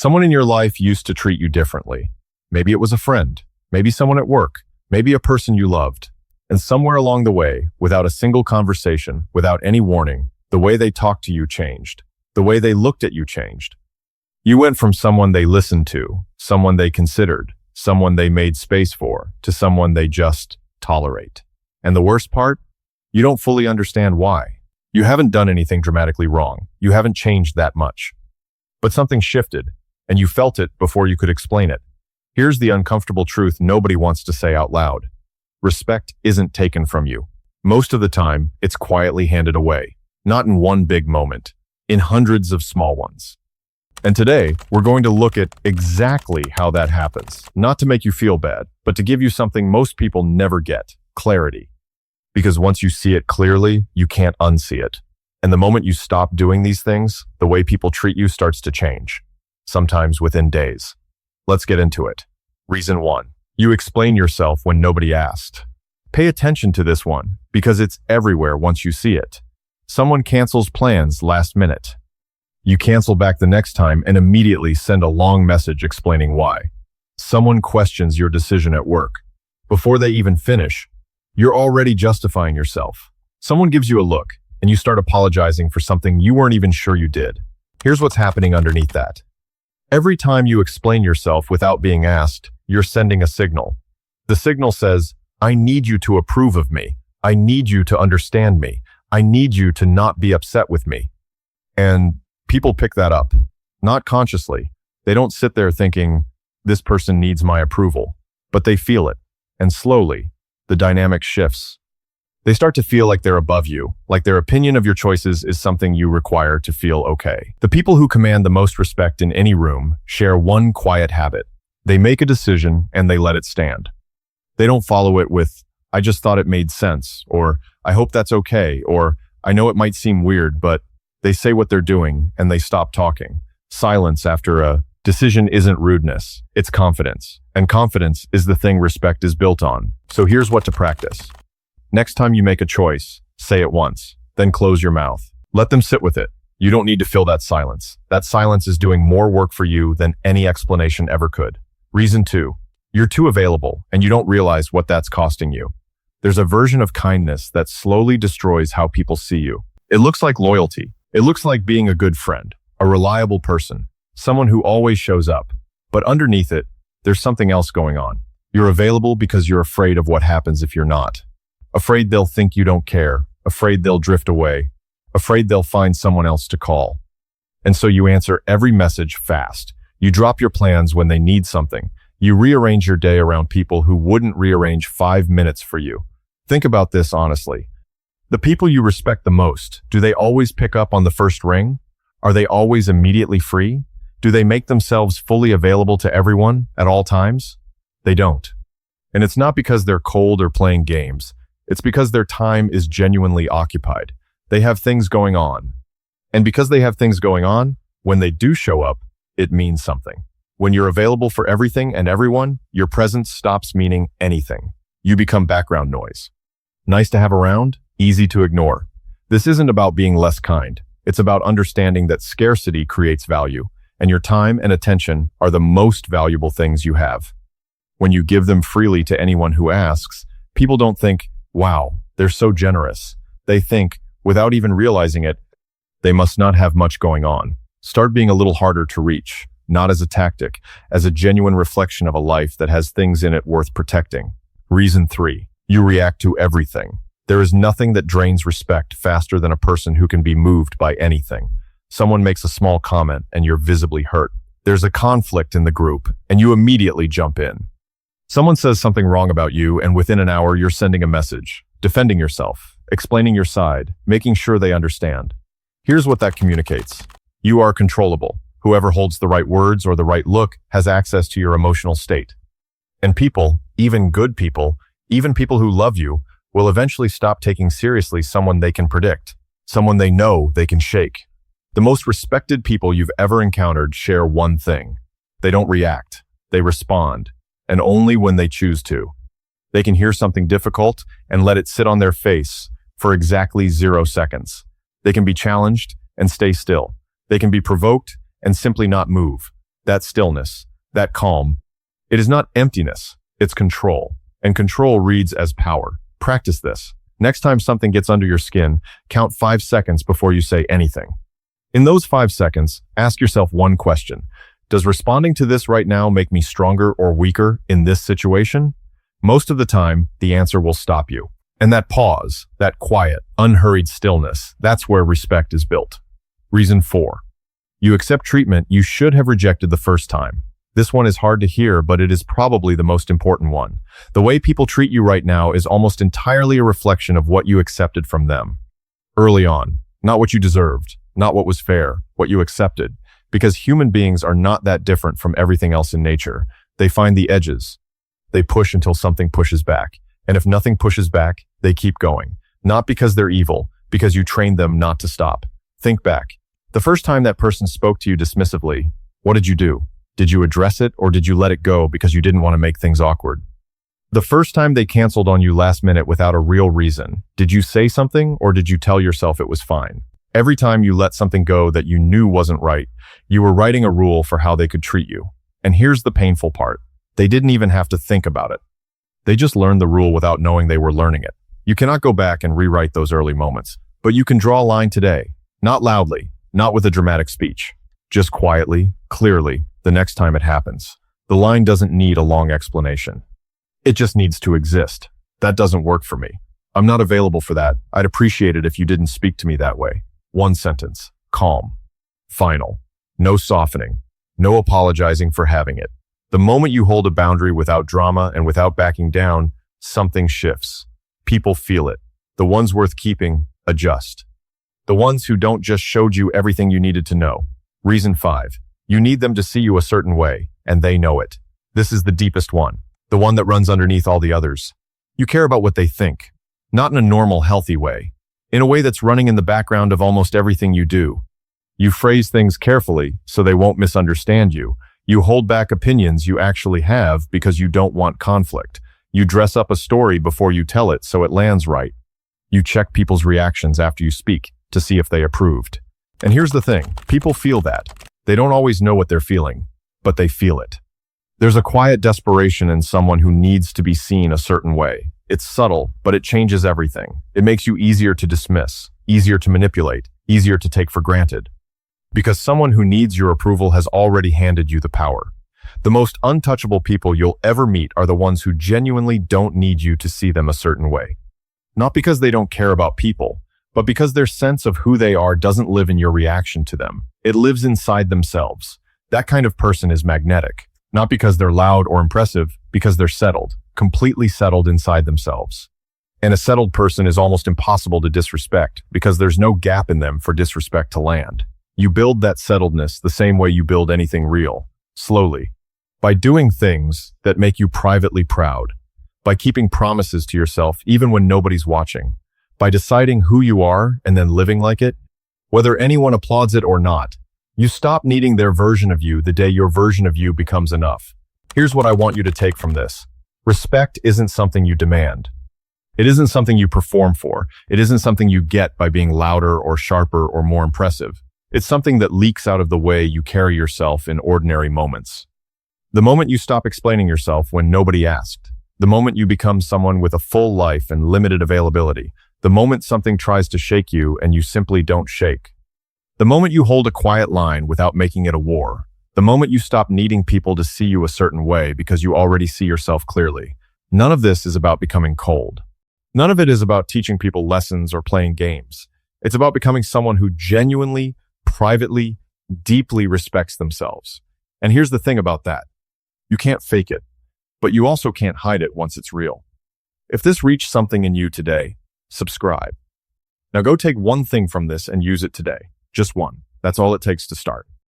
Someone in your life used to treat you differently. Maybe it was a friend, maybe someone at work, maybe a person you loved. And somewhere along the way, without a single conversation, without any warning, the way they talked to you changed. The way they looked at you changed. You went from someone they listened to, someone they considered, someone they made space for, to someone they just tolerate. And the worst part? You don't fully understand why. You haven't done anything dramatically wrong. You haven't changed that much. But something shifted, and you felt it before you could explain it. Here's the uncomfortable truth nobody wants to say out loud. Respect isn't taken from you. Most of the time, it's quietly handed away. Not in one big moment, in hundreds of small ones. And today, we're going to look at exactly how that happens. Not to make you feel bad, but to give you something most people never get: clarity. Because once you see it clearly, you can't unsee it. And the moment you stop doing these things, the way people treat you starts to change. Sometimes within days. Let's get into it. Reason 1. You explain yourself when nobody asked. Pay attention to this one, because it's everywhere once you see it. Someone cancels plans last minute. You cancel back the next time and immediately send a long message explaining why. Someone questions your decision at work. Before they even finish, you're already justifying yourself. Someone gives you a look, and you start apologizing for something you weren't even sure you did. Here's what's happening underneath that. Every time you explain yourself without being asked, you're sending a signal. The signal says, I need you to approve of me. I need you to understand me. I need you to not be upset with me. And people pick that up, not consciously. They don't sit there thinking, this person needs my approval, but they feel it. And slowly, the dynamic shifts. They start to feel like they're above you, like their opinion of your choices is something you require to feel okay. The people who command the most respect in any room share one quiet habit. They make a decision and they let it stand. They don't follow it with, I just thought it made sense, or I hope that's okay, or I know it might seem weird, but they say what they're doing and they stop talking. Silence after a decision isn't rudeness, it's confidence. And confidence is the thing respect is built on. So here's what to practice. Next time you make a choice, say it once, then close your mouth. Let them sit with it. You don't need to fill that silence. That silence is doing more work for you than any explanation ever could. Reason 2, you're too available and you don't realize what that's costing you. There's a version of kindness that slowly destroys how people see you. It looks like loyalty. It looks like being a good friend, a reliable person, someone who always shows up. But underneath it, there's something else going on. You're available because you're afraid of what happens if you're not. Afraid they'll think you don't care, afraid they'll drift away, afraid they'll find someone else to call. And so you answer every message fast. You drop your plans when they need something. You rearrange your day around people who wouldn't rearrange 5 minutes for you. Think about this honestly. The people you respect the most, do they always pick up on the first ring? Are they always immediately free? Do they make themselves fully available to everyone at all times? They don't. And it's not because they're cold or playing games. It's because their time is genuinely occupied. They have things going on. And because they have things going on, when they do show up, it means something. When you're available for everything and everyone, your presence stops meaning anything. You become background noise. Nice to have around, easy to ignore. This isn't about being less kind. It's about understanding that scarcity creates value, and your time and attention are the most valuable things you have. When you give them freely to anyone who asks, people don't think, wow, they're so generous. They think, without even realizing it, they must not have much going on. Start being a little harder to reach, not as a tactic, as a genuine reflection of a life that has things in it worth protecting. Reason 3, you react to everything. There is nothing that drains respect faster than a person who can be moved by anything. Someone makes a small comment and you're visibly hurt. There's a conflict in the group and you immediately jump in. Someone says something wrong about you and within an hour you're sending a message, defending yourself, explaining your side, making sure they understand. Here's what that communicates. You are controllable. Whoever holds the right words or the right look has access to your emotional state. And people, even good people, even people who love you, will eventually stop taking seriously someone they can predict, someone they know they can shake. The most respected people you've ever encountered share one thing. They don't react. They respond. And only when they choose to. They can hear something difficult and let it sit on their face for exactly 0 seconds. They can be challenged and stay still. They can be provoked and simply not move. that stillness, that calm. It is not emptiness, it's control. And control reads as power. Practice this. Next time something gets under your skin, count 5 seconds before you say anything. In those 5 seconds, ask yourself one question. Does responding to this right now make me stronger or weaker in this situation? Most of the time, the answer will stop you. And that pause, that quiet, unhurried stillness, that's where respect is built. Reason 4. You accept treatment you should have rejected the first time. This one is hard to hear, but it is probably the most important one. The way people treat you right now is almost entirely a reflection of what you accepted from them. Early on, not what you deserved, not what was fair, what you accepted. Because human beings are not that different from everything else in nature. They find the edges. They push until something pushes back. And if nothing pushes back, they keep going. Not because they're evil, because you trained them not to stop. Think back. The first time that person spoke to you dismissively, what did you do? Did you address it or did you let it go because you didn't want to make things awkward? The first time they canceled on you last minute without a real reason, did you say something or did you tell yourself it was fine? Every time you let something go that you knew wasn't right, you were writing a rule for how they could treat you. And here's the painful part. They didn't even have to think about it. They just learned the rule without knowing they were learning it. You cannot go back and rewrite those early moments, but you can draw a line today, not loudly, not with a dramatic speech, just quietly, clearly, the next time it happens. The line doesn't need a long explanation. It just needs to exist. That doesn't work for me. I'm not available for that. I'd appreciate it if you didn't speak to me that way. One sentence, calm, final, no softening, no apologizing for having it. The moment you hold a boundary without drama and without backing down, something shifts. People feel it. The ones worth keeping adjust. The ones who don't just showed you everything you needed to know. Reason 5. You need them to see you a certain way, and they know it. This is the deepest one, the one that runs underneath all the others. You care about what they think, not in a normal, healthy way, in a way that's running in the background of almost everything you do. You phrase things carefully so they won't misunderstand you. You hold back opinions you actually have because you don't want conflict. You dress up a story before you tell it so it lands right. You check people's reactions after you speak to see if they approved. And here's the thing, people feel that. They don't always know what they're feeling, but they feel it. There's a quiet desperation in someone who needs to be seen a certain way. It's subtle, but it changes everything. It makes you easier to dismiss, easier to manipulate, easier to take for granted. Because someone who needs your approval has already handed you the power. The most untouchable people you'll ever meet are the ones who genuinely don't need you to see them a certain way. Not because they don't care about people, but because their sense of who they are doesn't live in your reaction to them. It lives inside themselves. That kind of person is magnetic, not because they're loud or impressive, because they're settled, completely settled inside themselves. And a settled person is almost impossible to disrespect because there's no gap in them for disrespect to land. You build that settledness the same way you build anything real, slowly, by doing things that make you privately proud, by keeping promises to yourself even when nobody's watching, by deciding who you are and then living like it. Whether anyone applauds it or not, you stop needing their version of you the day your version of you becomes enough. Here's what I want you to take from this. Respect isn't something you demand. It isn't something you perform for. It isn't something you get by being louder or sharper or more impressive. It's something that leaks out of the way you carry yourself in ordinary moments. The moment you stop explaining yourself when nobody asked, the moment you become someone with a full life and limited availability, the moment something tries to shake you and you simply don't shake, the moment you hold a quiet line without making it a war, the moment you stop needing people to see you a certain way because you already see yourself clearly. None of this is about becoming cold. None of it is about teaching people lessons or playing games. It's about becoming someone who genuinely, privately, deeply respects themselves. And here's the thing about that. You can't fake it, but you also can't hide it once it's real. If this reached something in you today, subscribe. Now go take one thing from this and use it today. Just one. That's all it takes to start.